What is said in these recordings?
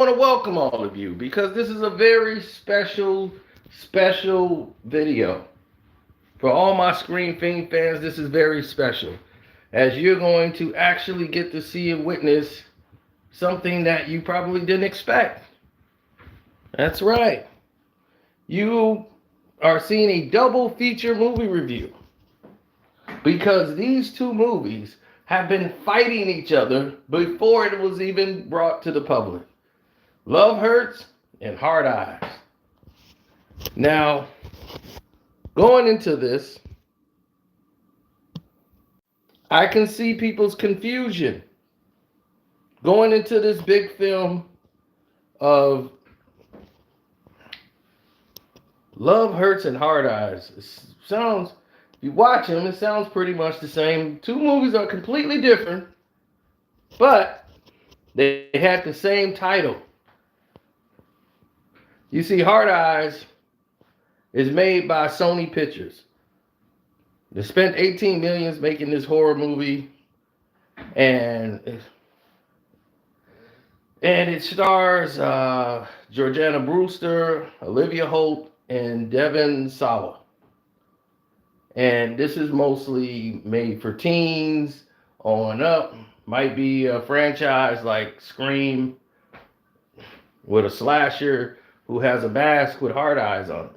want to welcome all of you because this is a very special video. For all my Scream Fiend fans, this is very special. As you're going to actually get to see and witness something that you probably didn't expect. That's right. You are seeing a double feature movie review because these two movies have been fighting each other before it was even brought to the public. Love Hurts and Hard Eyes. Now, going into this, I can see people's confusion going into this big film of Love Hurts and Hard Eyes. It sounds, if you watch them, it sounds pretty much the same. Two movies are completely different, but they had the same title. You see, Hard Eyes is made by Sony Pictures. They spent 18 million making this horror movie, and it stars Jordana Brewster, Olivia Holt, and Devon Sawa. And this is mostly made for teens on up. Might be a franchise like Scream with a slasher who has a mask with hard eyes on it.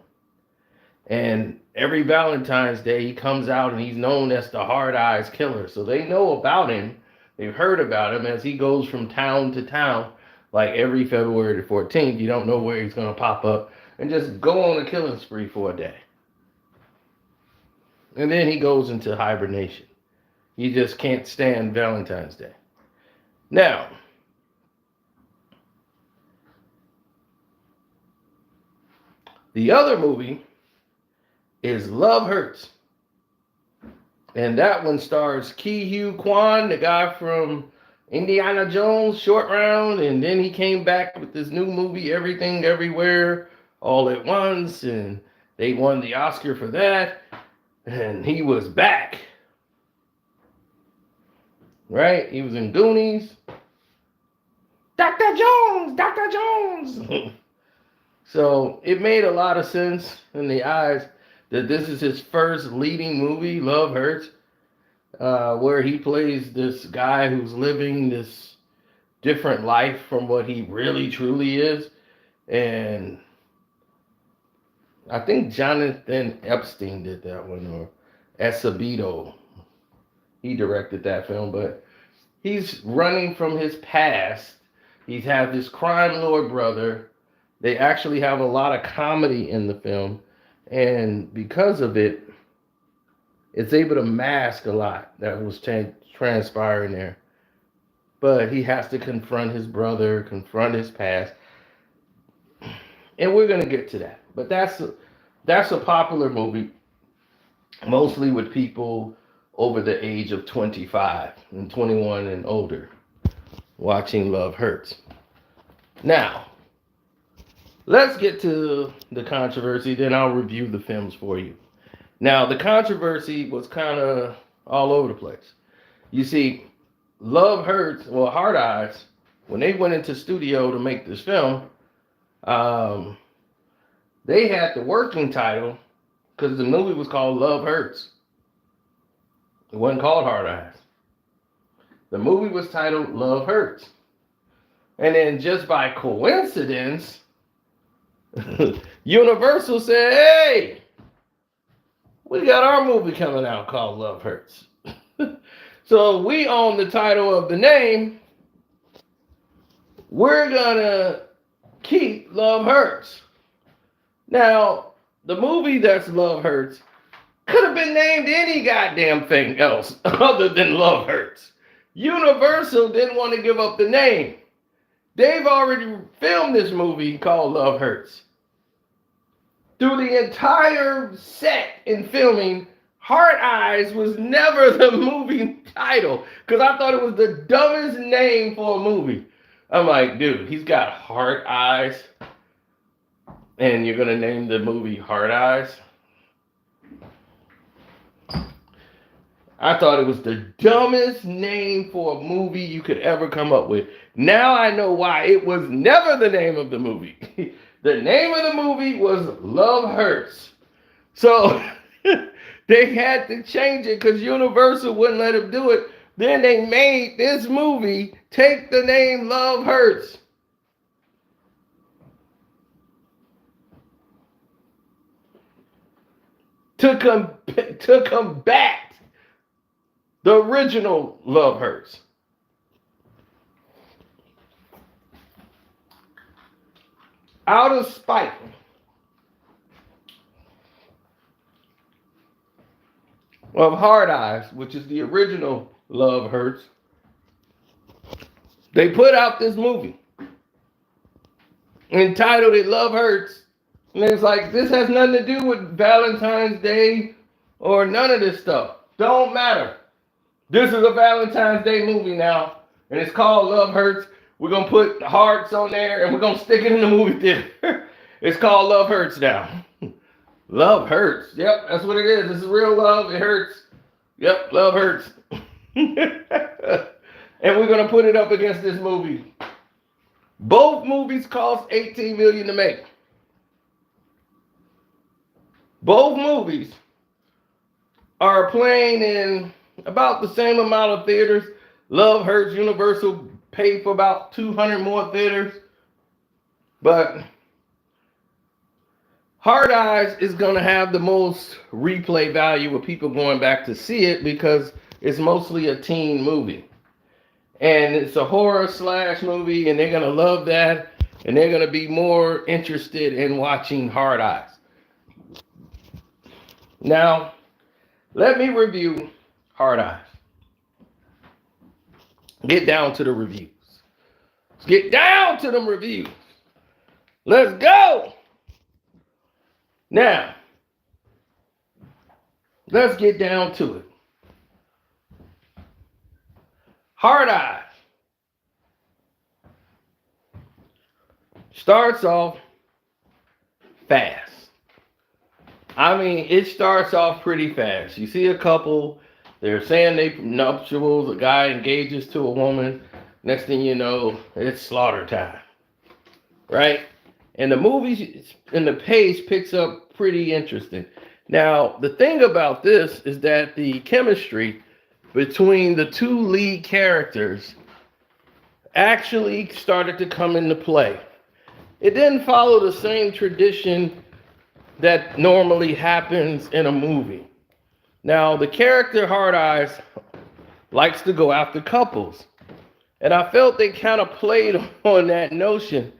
And every Valentine's Day, he comes out and he's known as the Hard Eyes Killer. So they know about him. They've heard about him as he goes from town to town. Like every February the 14th, you don't know where he's going to pop up and just go on a killing spree for a day. And then he goes into hibernation. He just can't stand Valentine's Day. Now, the other movie is Love Hurts. And that one stars Ke Huy Quan, the guy from Indiana Jones, Short Round. And then he came back with this new movie, Everything Everywhere, All at Once. And they won the Oscar for that. And he was back. Right? He was in Goonies. Dr. Jones! Dr. Jones! So it made a lot of sense in the eyes that this is his first leading movie, Love Hurts, where he plays this guy who's living this different life from what he really truly is. And I think Jonathan Epstein did that one, or Escobedo. He directed that film, but he's running from his past. He's had this crime lord brother. They actually have a lot of comedy in the film. And because of it, it's able to mask a lot that was transpiring there. But he has to confront his brother, confront his past. And we're going to get to that. But that's a popular movie, mostly with people over the age of 25 and 21 and older, watching Love Hurts. Now, let's get to the controversy, then I'll review the films for you. Now, the controversy was kind of all over the place. You see, Love Hurts, well, Hard Eyes, when they went into studio to make this film, they had the working title because the movie was called Love Hurts. It wasn't called Hard Eyes. The movie was titled Love Hurts. And then just by coincidence, Universal said, hey, we got our movie coming out called Love Hurts. So we own the title of the name. We're going to keep Love Hurts. Now, the movie that's Love Hurts could have been named any goddamn thing else other than Love Hurts. Universal didn't want to give up the name. They've already filmed this movie called Love Hurts. Through the entire set in filming, Hard Eyes was never the movie title because I thought it was the dumbest name for a movie. I'm like, dude, he's got hard eyes and you're going to name the movie Hard Eyes? I thought it was the dumbest name for a movie you could ever come up with. Now I know why it was never the name of the movie. The name of the movie was Love Hurts. So they had to change it because Universal wouldn't let them do it. Then they made this movie take the name Love Hurts. To combat the original Love Hurts. Out of spite of Hard Eyes, which is the original Love Hurts, they put out this movie entitled it Love Hurts. And it's like, this has nothing to do with Valentine's Day or none of this stuff. Don't matter. This is a Valentine's Day movie now, and it's called Love Hurts. We're going to put hearts on there, and we're going to stick it in the movie theater. It's called Love Hurts now. Love hurts. Yep, that's what it is. This is real love. It hurts. Yep, love hurts. And we're going to put it up against this movie. Both movies cost $18 million to make. Both movies are playing in about the same amount of theaters. Love Hurts, Universal paid for about 200 more theaters. But Hard Eyes is going to have the most replay value with people going back to see it because it's mostly a teen movie. And it's a horror slash movie, and they're going to love that. And they're going to be more interested in watching Hard Eyes. Now, let me review Hard Eyes. Get down to the reviews. Let's get down to them reviews. Let's go. Now, let's get down to it. Hard Eyes starts off fast. I mean, it starts off pretty fast. You see a couple, they're saying they nuptials, a guy engages to a woman. Next thing you know, it's slaughter time. Right? And the movie and the pace picks up pretty interesting. Now, the thing about this is that the chemistry between the two lead characters actually started to come into play. It didn't follow the same tradition that normally happens in a movie. Now, the character Hard Eyes likes to go after couples. And I felt they kind of played on that notion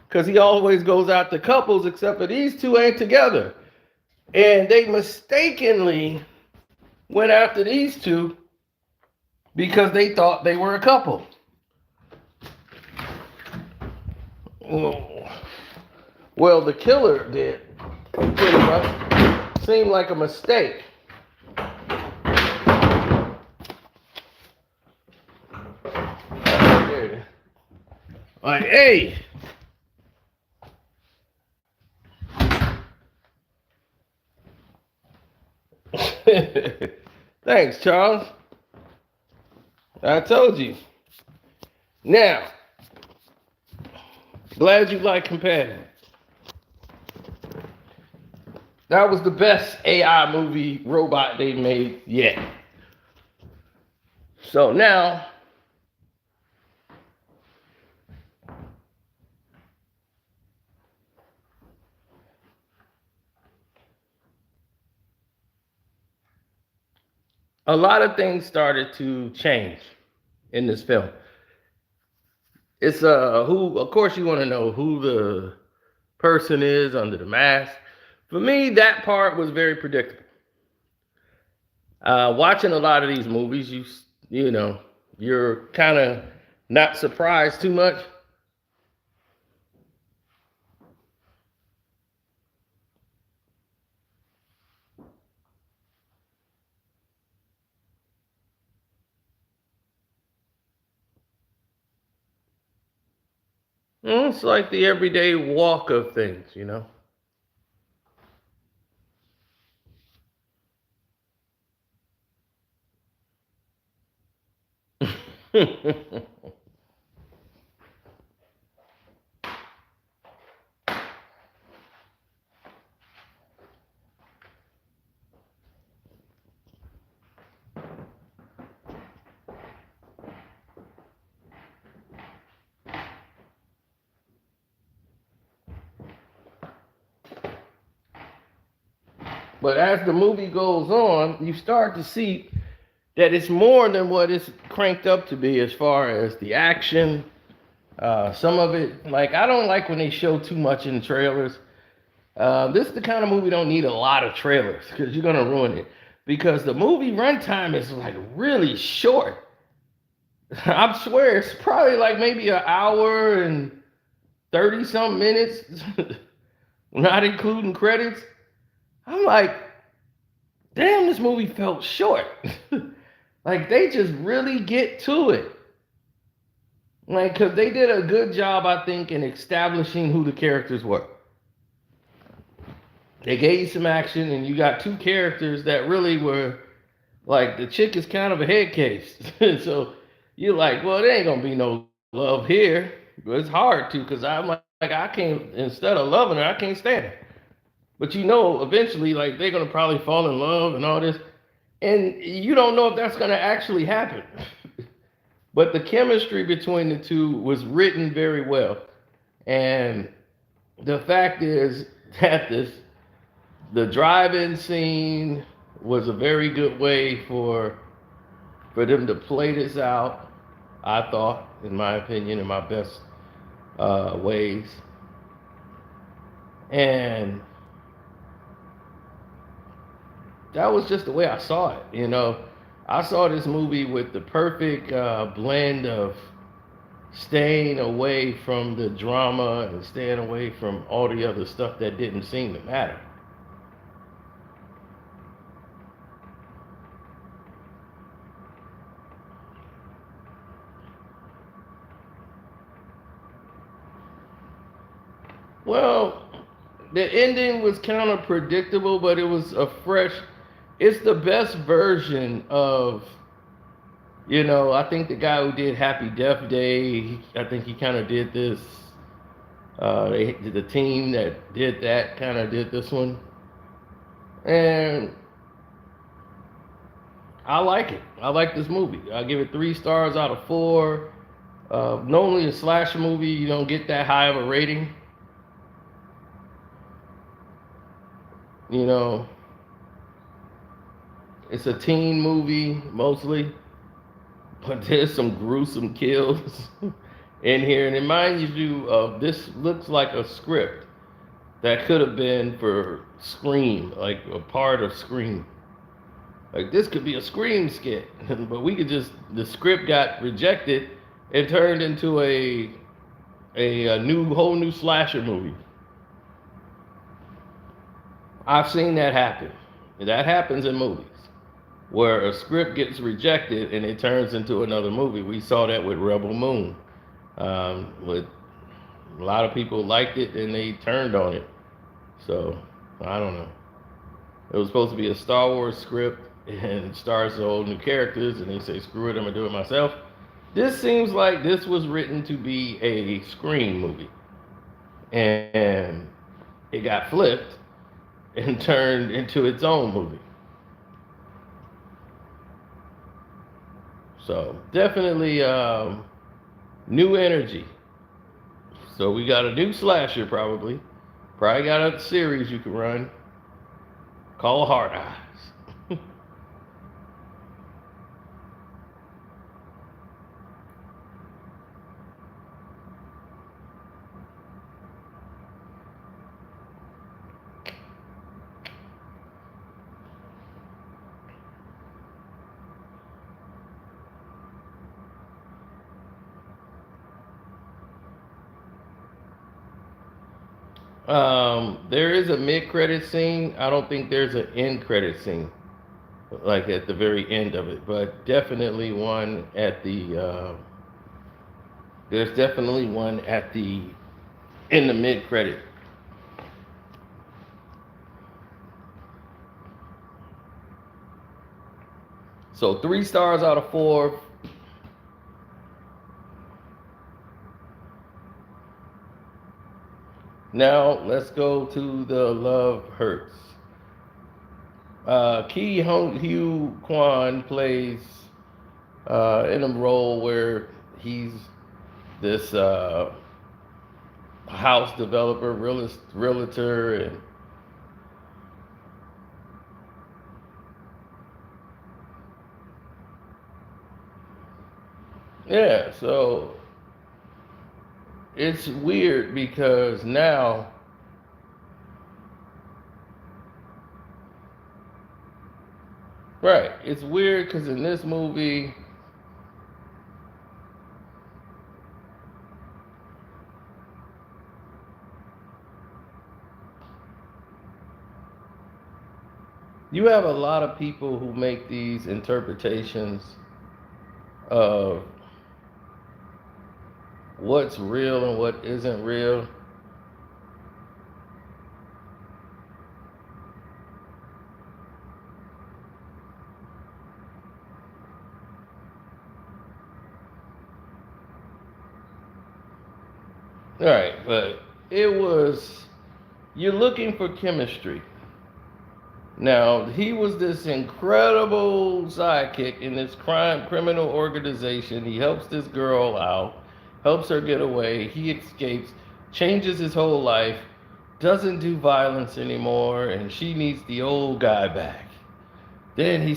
because he always goes after couples except for these two ain't together. And they mistakenly went after these two because they thought they were a couple. Well, the killer did. Pretty much seemed like a mistake. Like, hey. Thanks, Charles. I told you. Now, glad you like Companion. That was the best AI movie robot they made yet. So now, a lot of things started to change in this film. It's who, of course, you want to know who the person is under the mask. For me, that part was very predictable. Watching a lot of these movies, you know, you're kind of not surprised too much. It's like the everyday walk of things, you know. But as the movie goes on, you start to see that it's more than what it's cranked up to be as far as the action. Some of it, like I don't like when they show too much in trailers. This is the kind of movie don't need a lot of trailers because you're gonna ruin it. Because the movie runtime is like really short. I swear it's probably like maybe an hour and 30 some minutes, not including credits. I'm like, damn, this movie felt short. Like they just really get to it. Like, because they did a good job, I think, in establishing who the characters were. They gave you some action, and you got two characters that really were like the chick is kind of a head case. So you're like, well, there ain't gonna be no love here. But it's hard to because I'm like, I can't, instead of loving her, I can't stand her. But you know, eventually, like they're gonna probably fall in love and all this, and you don't know if that's gonna actually happen. But the chemistry between the two was written very well, and the fact is that the drive-in scene was a very good way for them to play this out. I thought, in my opinion, in my best ways, and that was just the way I saw it. You know, I saw this movie with the perfect blend of staying away from the drama and staying away from all the other stuff that didn't seem to matter. Well, the ending was kind of predictable, but it was a fresh. It's the best version of, you know. I think the guy who did Happy Death Day, I think he kind of did this. The team that did that kind of did this one, and I like it. I like this movie. I give it 3 stars out of 4. Normally a slasher movie, you don't get that high of a rating. You know, it's a teen movie mostly, but there's some gruesome kills in here. And it reminds you of this looks like a script that could have been for Scream, like a part of Scream. Like this could be a Scream skit, but we could just the script got rejected and turned into a new whole new slasher movie. I've seen that happen. That happens in movies where a script gets rejected and it turns into another movie. We saw that with Rebel Moon. With a lot of people liked it and they turned on it. So I don't know. It was supposed to be a Star Wars script and stars all new characters, and they say screw it, I'm gonna do it myself. This seems like this was written to be a Scream movie, and it got flipped and turned into its own movie. So definitely new energy. So we got a new slasher probably. Probably got a series you can run called Hard Eyes. There is a mid-credit scene. I don't think there's an end-credit scene, like at the very end of it, but definitely one at the. There's definitely one at the in the mid-credit. So 3 stars out of 4. Now let's go to the Love Hurts. Ki Hugh Kwan plays in a role where he's this house developer, realtor, and Yeah, so it's weird because now, right, it's weird because in this movie, you have a lot of people who make these interpretations of what's real and what isn't real. Right, but it was, you're looking for chemistry. Now, he was this incredible sidekick in this criminal organization. He helps this girl out, helps her get away. He escapes, changes his whole life, doesn't do violence anymore, and she needs the old guy back. Then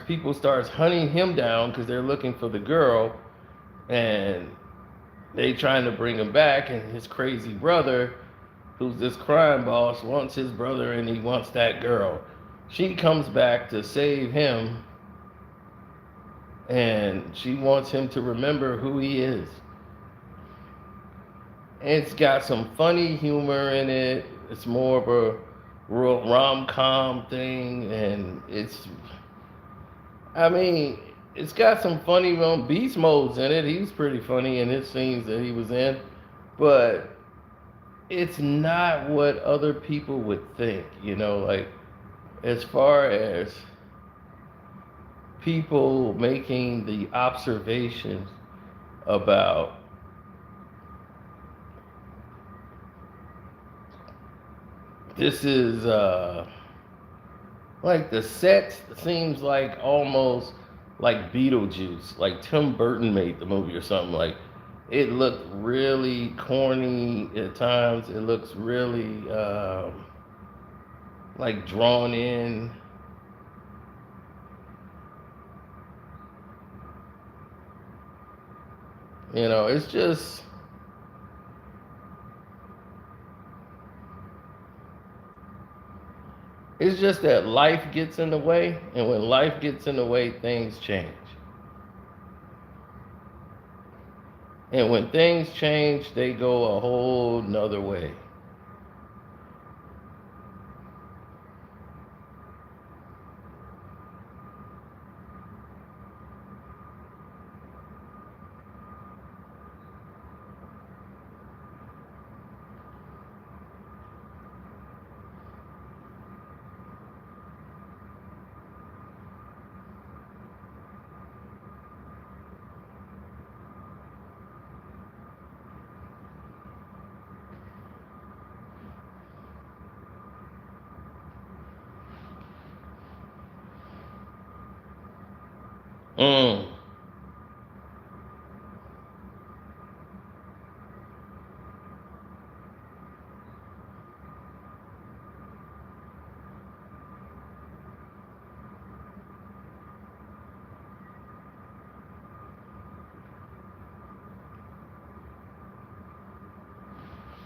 people starts hunting him down because they're looking for the girl, and they trying to bring him back, and his crazy brother, who's this crime boss, wants his brother and he wants that girl. She comes back to save him, and she wants him to remember who he is. It's got some funny humor in it. It's more of a rom-com thing, and I mean, it's got some funny beast modes in it. He was pretty funny in his scenes that he was in, but it's not what other people would think, like as far as people making the observations about this is like the set seems like almost like Beetlejuice, like Tim Burton made the movie or something. Like it looked really corny at times. It looks really like drawn in. It's just that life gets in the way, and when life gets in the way, things change. And when things change, they go a whole nother way. Mm.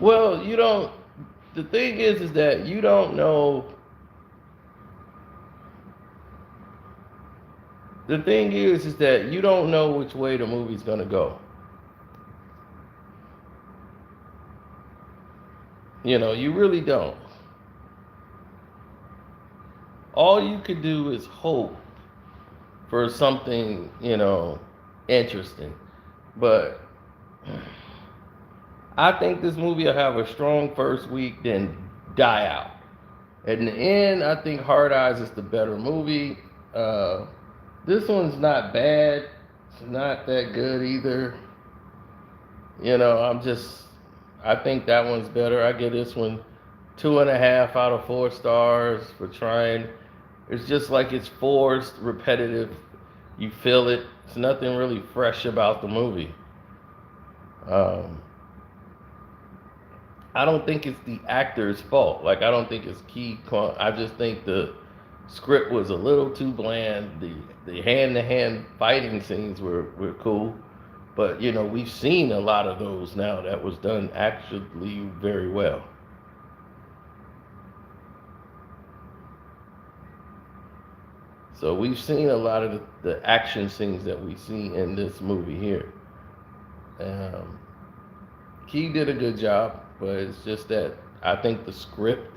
Well, you don't. The thing is that you don't know. The thing is that you don't know which way the movie's gonna go. You really don't. All you could do is hope for something, interesting. But I think this movie will have a strong first week, then die out. In the end, I think Hard Eyes is the better movie. This one's not bad. It's not that good either. I think that one's better. I give this one 2.5 out of 4 stars for trying. It's just like it's forced, repetitive. You feel it. It's nothing really fresh about the movie. I don't think it's the actor's fault. Like I don't think it's I just think the script was a little too bland. The hand-to-hand fighting scenes were cool, But we've seen a lot of those now that was done actually very well. So we've seen a lot of the action scenes that we see in this movie here. Um, he did a good job, but it's just that I think the script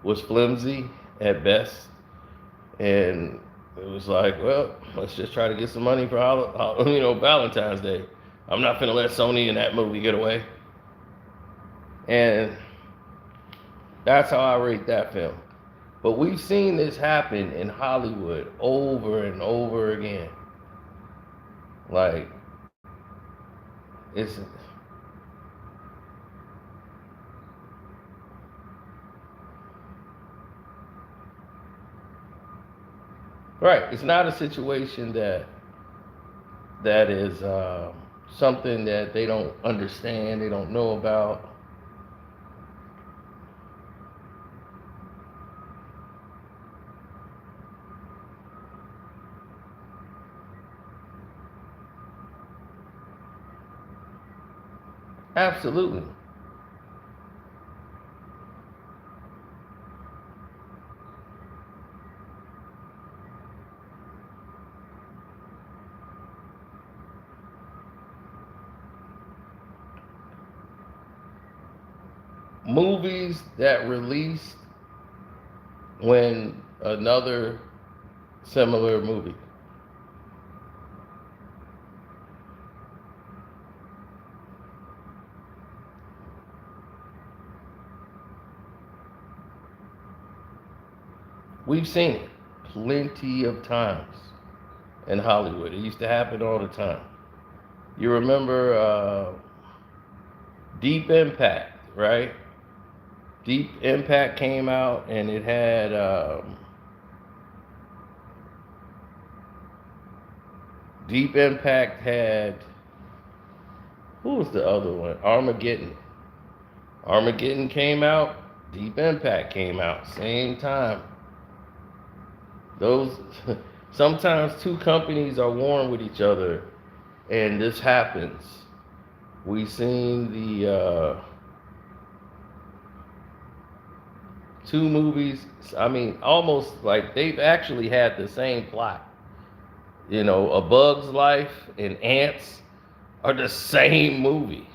was flimsy at best, and it was like, well, let's just try to get some money for Valentine's Day. I'm not gonna let Sony and that movie get away, and that's how I rate that film. But we've seen this happen in Hollywood over and over again. Like, it's right. It's not a situation that is something that they don't understand, they don't know about. Absolutely. Movies that released when another similar movie. We've seen it plenty of times in Hollywood. It used to happen all the time. You remember Deep Impact, right? Deep Impact came out and it had Deep Impact had, who was the other one? Armageddon. Armageddon came out. Deep Impact came out same time. Those sometimes two companies are warring with each other, and this happens. We've seen the two movies. I mean, almost like they've actually had the same plot. A Bug's Life and Ants are the same movie.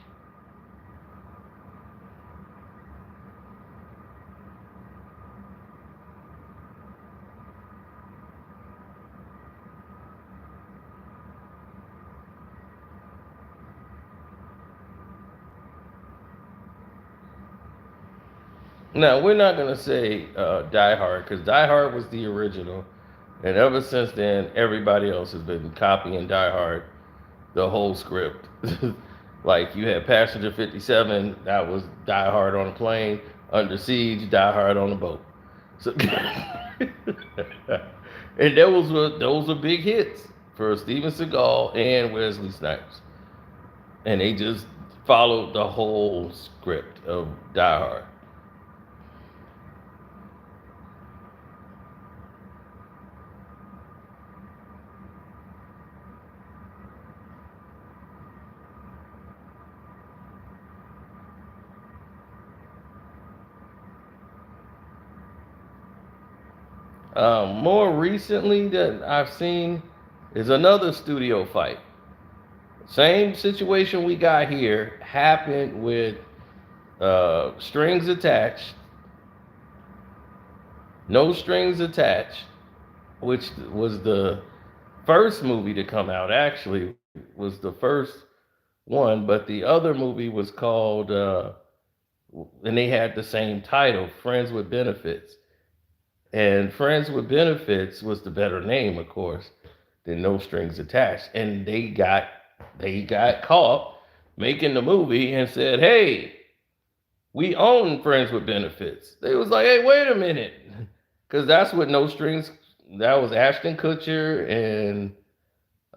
Now, we're not going to say Die Hard because Die Hard was the original. And ever since then, everybody else has been copying Die Hard, the whole script. Like you had Passenger 57, that was Die Hard on a plane. Under Siege, Die Hard on a boat. So, and those were big hits for Steven Seagal and Wesley Snipes. And they just followed the whole script of Die Hard. More recently that I've seen is another studio fight. Same situation we got here happened with Strings Attached, No Strings Attached, which was the first movie to come out. Actually, was the first one, but the other movie was called, and they had the same title, Friends with Benefits. And Friends with Benefits was the better name, of course, than No Strings Attached. And they got caught making the movie and said, "Hey, we own Friends with Benefits." They was like, "Hey, wait a minute," because that's what No Strings. That was Ashton Kutcher and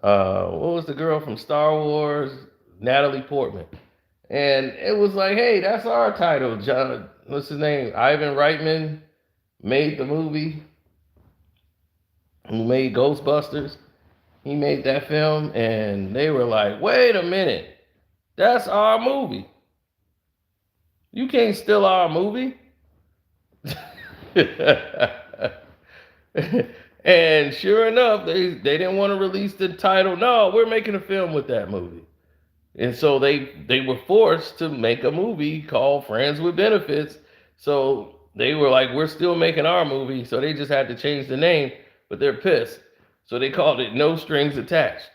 what was the girl from Star Wars? Natalie Portman. And it was like, "Hey, that's our title." John, what's his name? Ivan Reitman made the movie, who made Ghostbusters. He made that film, and they were like, "Wait a minute, that's our movie. You can't steal our movie." And sure enough, they didn't want to release the title. No, we're making a film with that movie. And so they were forced to make a movie called Friends with Benefits. So they were like, we're still making our movie. So they just had to change the name, but they're pissed. So they called it No Strings Attached.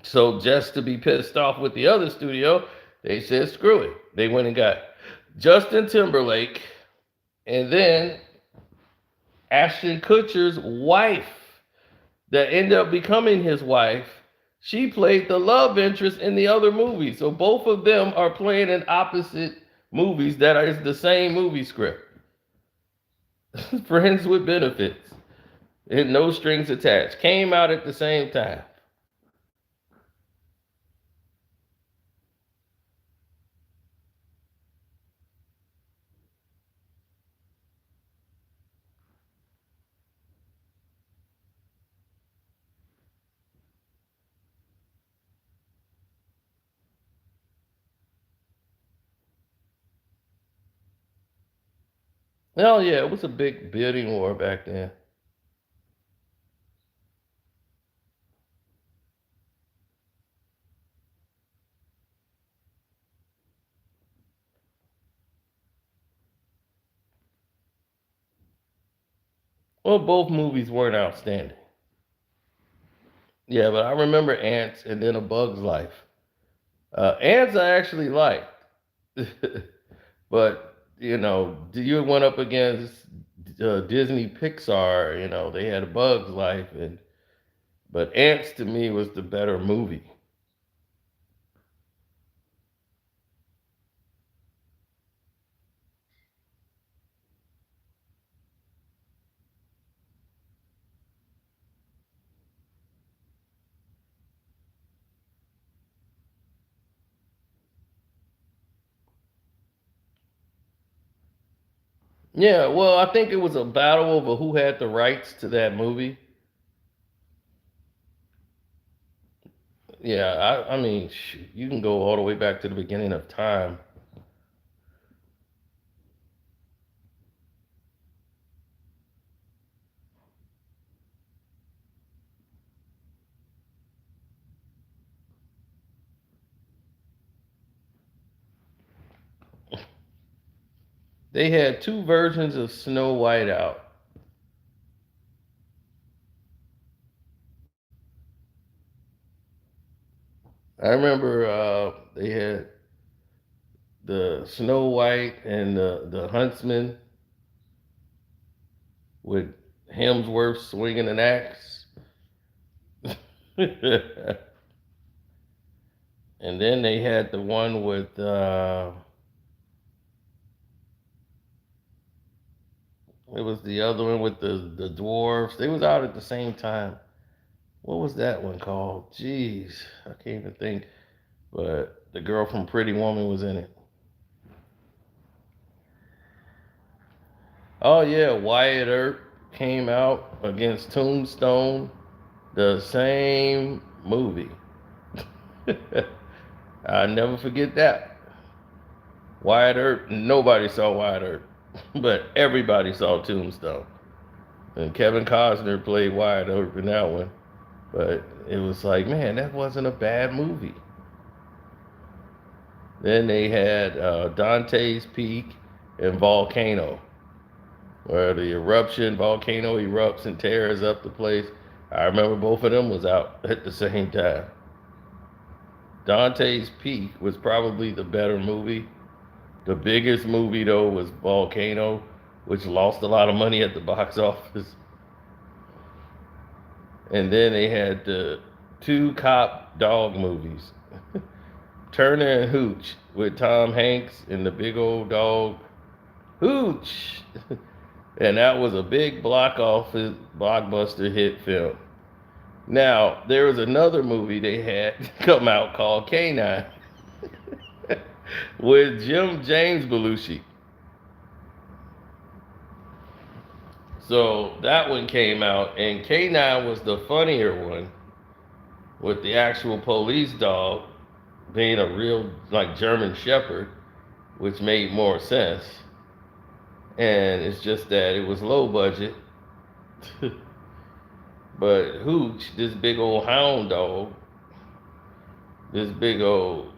So just to be pissed off with the other studio, they said, screw it. They went and got Justin Timberlake and then Ashton Kutcher's wife that ended up becoming his wife. She played the love interest in the other movie. So both of them are playing in opposite movies that are the same movie script. Friends with Benefits and No Strings Attached came out at the same time. Hell yeah, it was a big bidding war back then. Well, both movies weren't outstanding. Yeah, but I remember Ants and then A Bug's Life. Ants I actually liked, but you went up against Disney Pixar. They had A Bug's Life, but Ants to me was the better movie. Yeah, well, I think it was a battle over who had the rights to that movie. Yeah, I mean, you can go all the way back to the beginning of time. They had two versions of Snow White out. I remember they had the Snow White and the Huntsman with Hemsworth swinging an axe. And then they had the one with it was the other one with the dwarves. They was out at the same time. What was that one called? Jeez, I can't even think. But the girl from Pretty Woman was in it. Oh yeah, Wyatt Earp came out against Tombstone, the same movie. I never forget that. Wyatt Earp, nobody saw Wyatt Earp, but everybody saw Tombstone. And Kevin Costner played Wyatt Earp in that one. But it was like, man, that wasn't a bad movie. Then they had Dante's Peak and Volcano, where the volcano erupts and tears up the place. I remember both of them was out at the same time. Dante's Peak was probably the better movie. The biggest movie though was Volcano, which lost a lot of money at the box office. And then they had the two cop dog movies, Turner and Hooch, with Tom Hanks and the big old dog Hooch. And that was a big blockbuster hit film. Now, there was another movie they had come out called K-9 with James Belushi. So that one came out, and K-9 was the funnier one. with the actual police dog being a real like German Shepherd, which made more sense. And it's just that it was low budget. But Hooch, this big old hound dog, this big old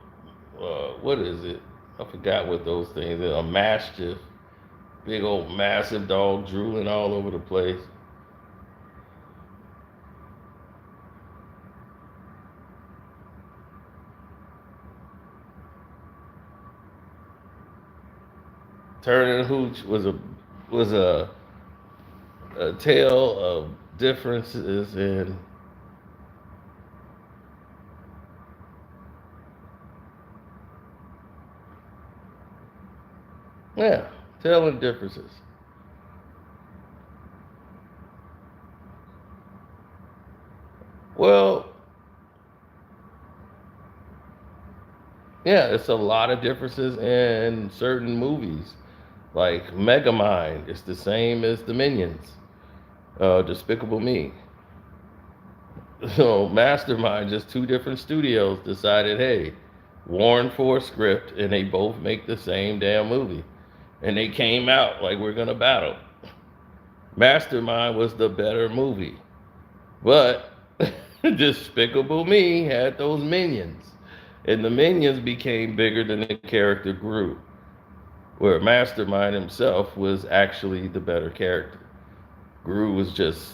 what is it? I forgot what those things are. A mastiff, big old massive dog drooling all over the place. Turner Hooch was a tale of differences in yeah, telling differences. Well, yeah, it's a lot of differences in certain movies. Like Megamind, it's the same as the Minions, Despicable Me. So Mastermind, just two different studios decided, hey, Warren for a script, and they both make the same damn movie, and they came out like we're gonna battle. Mastermind was the better movie, but Despicable Me had those minions, and the minions became bigger than the character grew. Where Mastermind himself was actually the better character. Gru was just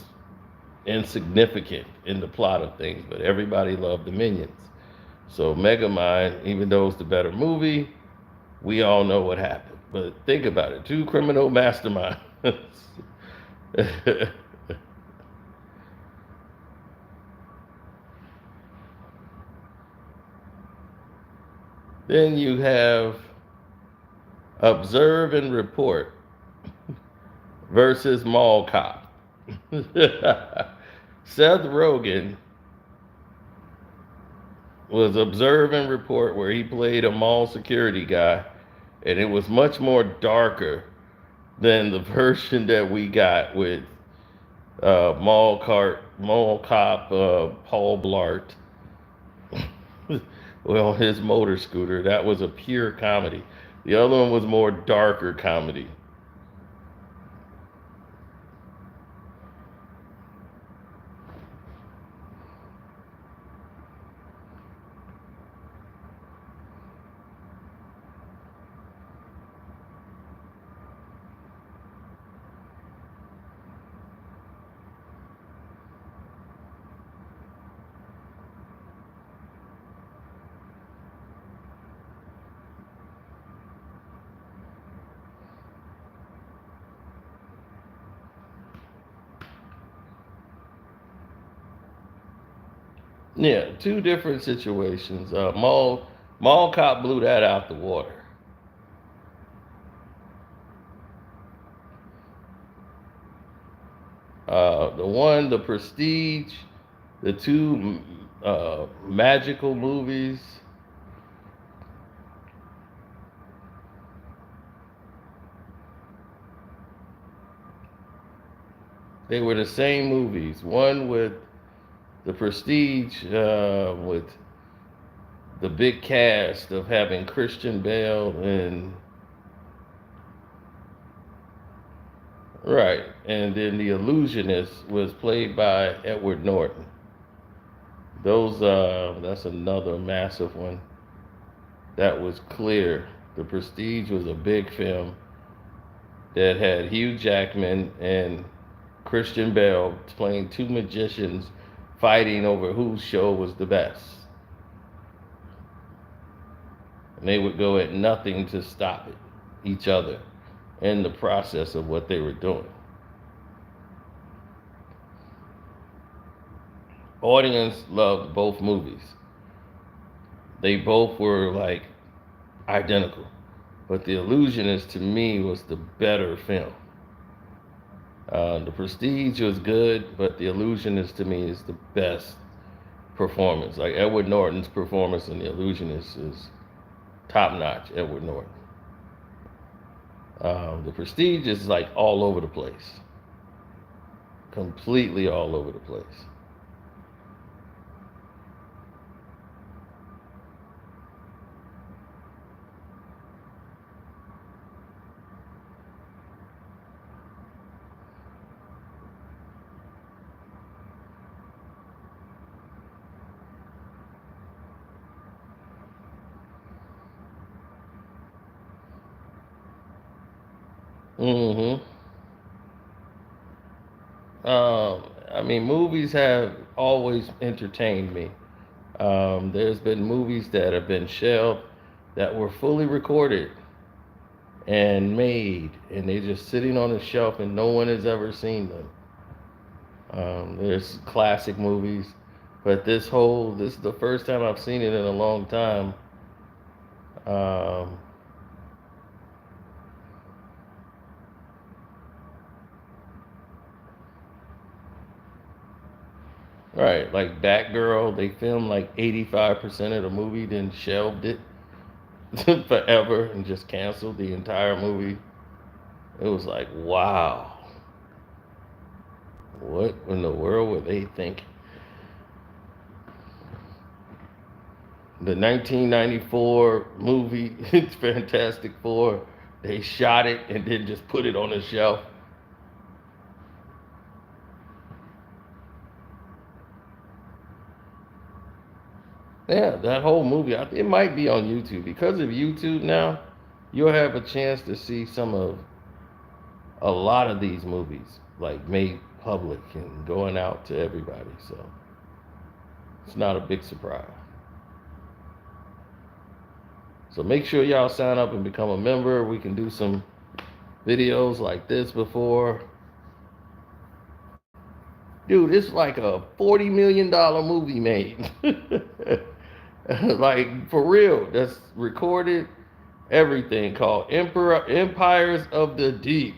insignificant in the plot of things, but everybody loved the minions. So Megamind, even though it's the better movie, we all know what happened. But think about it, two criminal masterminds. Then you have Observe and Report versus Mall Cop. Seth Rogen was Observe and Report, where he played a mall security guy, and it was much more darker than the version that we got with mall cop Paul Blart. Well, his motor scooter, that was a pure comedy. The other one was more darker comedy. Yeah, two different situations. Mall Cop blew that out the water. The one, The Prestige, the two magical movies. They were the same movies. One with The Prestige, with the big cast of having Christian Bale and right, and then The Illusionist was played by Edward Norton. Those that's another massive one. That was clear. The Prestige was a big film that had Hugh Jackman and Christian Bale playing two magicians fighting over whose show was the best. And they would go at nothing to stop it, each other, in the process of what they were doing. Audience loved both movies. They both were like identical. But The Illusionist to me was the better film. The Prestige was good, but The Illusionist to me is the best performance. Like Edward Norton's performance in The Illusionist is top notch. Edward Norton. The Prestige is like all over the place, completely all over the place. Mm-hmm. I mean, movies have always entertained me. There's been movies that have been shelved that were fully recorded and made, and they're just sitting on a shelf and no one has ever seen them. There's classic movies, but this is the first time I've seen it in a long time. Um, right, like Batgirl, they filmed like 85% of the movie, then shelved it forever and just canceled the entire movie. It was like, wow, what in the world were they thinking? The 1994 movie, it's Fantastic Four, they shot it and then just put it on the shelf. Yeah, that whole movie, it might be on YouTube. Because of YouTube now, you'll have a chance to see some of a lot of these movies, like made public and going out to everybody. So it's not a big surprise. So make sure y'all sign up and become a member. We can do some videos like this before. Dude, it's like a $40 million movie made. Like for real. That's recorded everything called Emperor Empires of the Deep.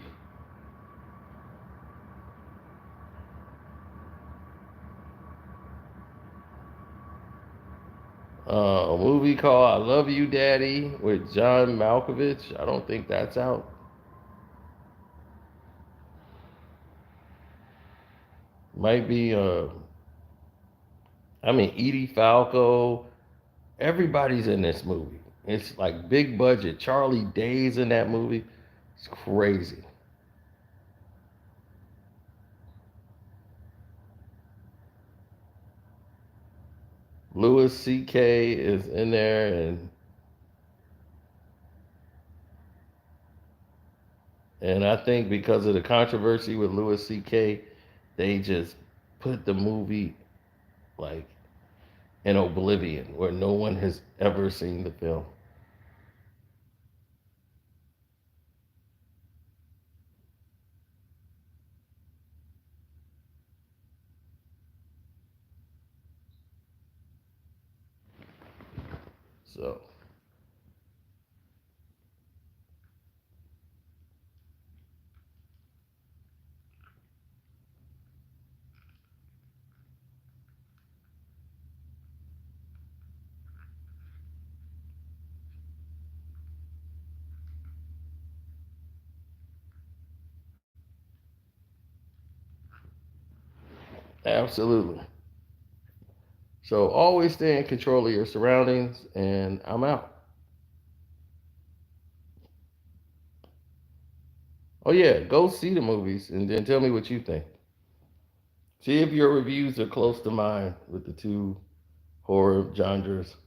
A movie called I Love You Daddy with John Malkovich. I don't think that's out. Might be I mean Edie Falco. Everybody's in this movie. It's like big budget. Charlie Day's in that movie. It's crazy. Louis C.K. is in there, and I think because of the controversy with Louis C.K., they just put the movie like in oblivion where no one has ever seen the film. So absolutely. So always stay in control of your surroundings, and I'm out. Oh yeah, go see the movies and then tell me what you think. See if your reviews are close to mine with the two horror genres.